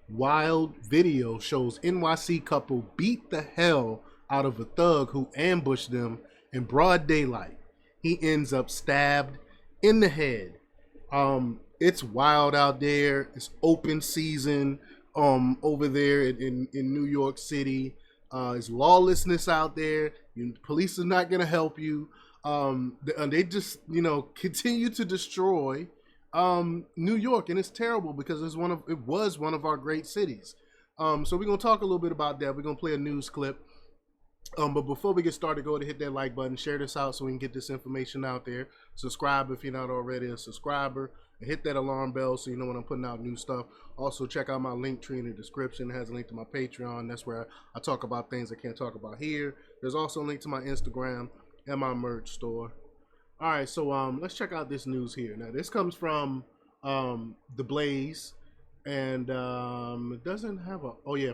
Wild video shows NYC couple beat the hell out of a thug who ambushed them in broad daylight. He ends up stabbed in the head. It's wild out there. It's open season over there in New York City. It's lawlessness out there. Police is not going to help you. They just, continue to destroy New York, and it's terrible because it was one of our great cities. So we're gonna talk a little bit about that. We're gonna play a news clip. But before we get started, go ahead and hit that like button, share this out so we can get this information out there. Subscribe if you're not already a subscriber, and hit that alarm bell so you know when I'm putting out new stuff. Also, check out my link tree in the description. It has a link to my Patreon. That's where I talk about things I can't talk about here. There's also a link to my Instagram and my merch store. All right, so let's check out this news here. Now, this comes from The Blaze, and it doesn't have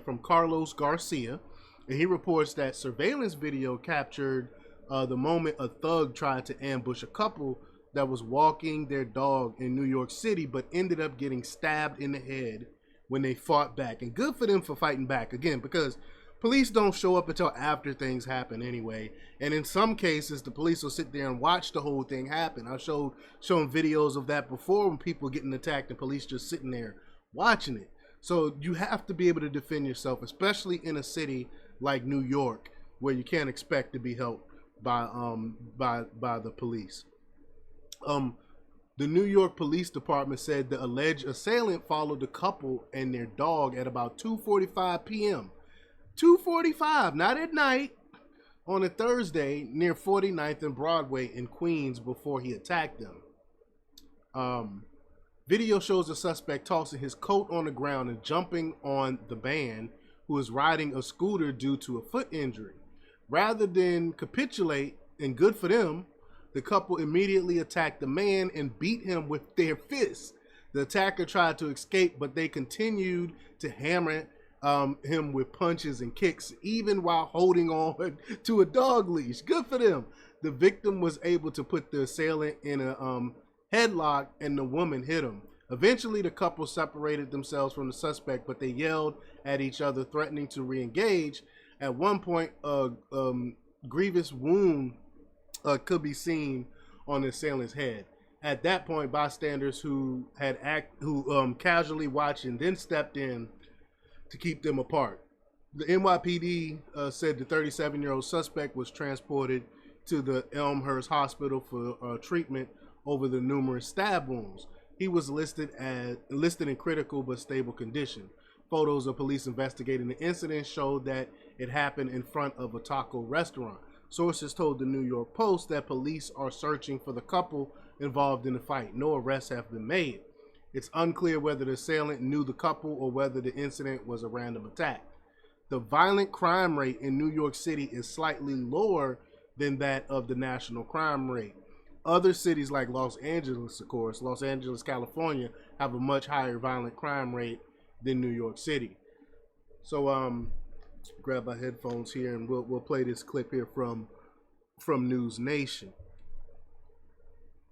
from Carlos Garcia. And he reports that surveillance video captured the moment a thug tried to ambush a couple that was walking their dog in New York City, but ended up getting stabbed in the head when they fought back. And good for them for fighting back, again, because police don't show up until after things happen anyway. And in some cases, the police will sit there and watch the whole thing happen. I've shown videos of that before when people getting attacked and police just sitting there watching it. So you have to be able to defend yourself, especially in a city like New York, where you can't expect to be helped by the police. The New York Police Department said the alleged assailant followed the couple and their dog at about 2:45 p.m. 2:45, not at night, on a Thursday near 49th and Broadway in Queens before he attacked them. Video shows the suspect tossing his coat on the ground and jumping on the man who is riding a scooter due to a foot injury. Rather than capitulate, and good for them, the couple immediately attacked the man and beat him with their fists. The attacker tried to escape, but they continued to hammer him with punches and kicks, even while holding on to a dog leash. Good for them. The victim was able to put the assailant in a headlock, and the woman hit him. Eventually, the couple separated themselves from the suspect, but they yelled at each other, threatening to re-engage. At one point, a grievous wound could be seen on the assailant's head. At that point, bystanders who casually watched and then stepped in to keep them apart. The NYPD said the 37-year-old suspect was transported to the Elmhurst Hospital for treatment over the numerous stab wounds. He was listed in critical but stable condition. Photos of police investigating the incident showed that it happened in front of a taco restaurant. Sources told the New York Post that police are searching for the couple involved in the fight. No arrests have been made. It's unclear whether the assailant knew the couple or whether the incident was a random attack. The violent crime rate in New York City is slightly lower than that of the national crime rate. Other cities like Los Angeles, of course, Los Angeles, California, have a much higher violent crime rate than New York City. So grab my headphones here and we'll play this clip here from News Nation.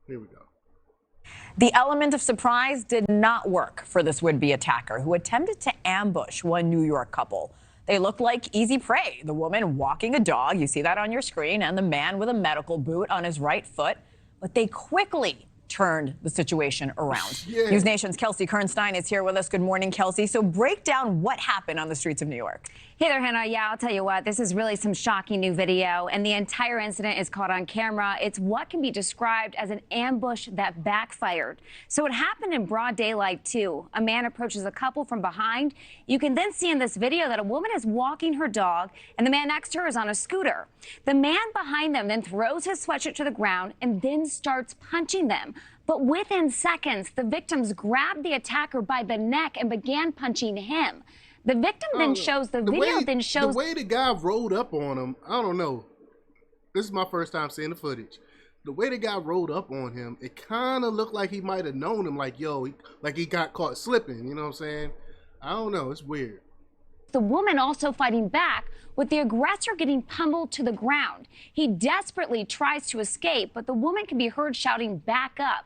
Here we go. The element of surprise did not work for this would-be attacker who attempted to ambush one New York couple. They looked like easy prey. The woman walking a dog, you see that on your screen, and the man with a medical boot on his right foot. But they quickly turned the situation around. Yeah. News Nation's Kelsey Kernstein is here with us. Good morning, Kelsey. So break down what happened on the streets of New York. Hey there, Hannah. Yeah, I'll tell you what, this is really some shocking new video, and the entire incident is caught on camera. It's what can be described as an ambush that backfired. So it happened in broad daylight, too. A man approaches a couple from behind. You can then see in this video that a woman is walking her dog, and the man next to her is on a scooter. The man behind them then throws his sweatshirt to the ground and then starts punching them. But within seconds, the victims grabbed the attacker by the neck and began punching him. The victim then shows the video. The way the guy rode up on him, I don't know. This is my first time seeing the footage. The way the guy rode up on him, it kind of looked like he might have known him, like, like he got caught slipping. You know what I'm saying? I don't know. It's weird. The woman also fighting back, with the aggressor getting pummeled to the ground. He desperately tries to escape, but the woman can be heard shouting, "Back up."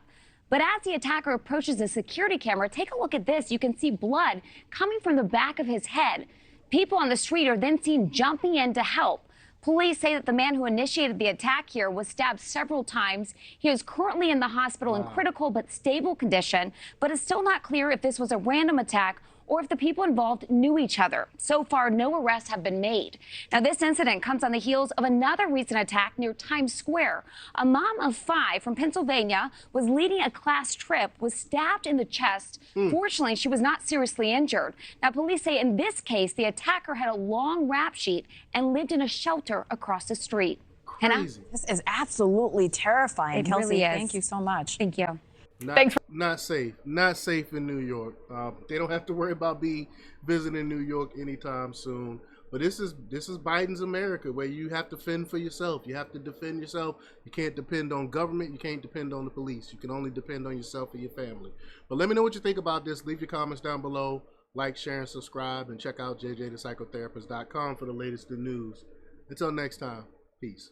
But as the attacker approaches the security camera, take a look at this. You can see blood coming from the back of his head. People on the street are then seen jumping in to help. Police say that the man who initiated the attack here was stabbed several times. He is currently in the hospital in critical but stable condition, but it's still not clear if this was a random attack or if the people involved knew each other. So far, no arrests have been made. Now, this incident comes on the heels of another recent attack near Times Square. A mom of 5 from Pennsylvania was leading a class trip, was stabbed in the chest. Fortunately, she was not seriously injured. Now, police say in this case, the attacker had a long rap sheet and lived in a shelter across the street. Crazy. This is absolutely terrifying. It Kelsey, really is. thank you so much. Thank you. Not safe in New York. They don't have to worry about visiting New York anytime soon. But this is Biden's America, where you have to fend for yourself. You have to defend yourself. You can't depend on government. You can't depend on the police. You can only depend on yourself and your family. But let me know what you think about this. Leave your comments down below. Like, share, and subscribe. And check out jjthepsychotherapist.com for the latest news. Until next time, peace.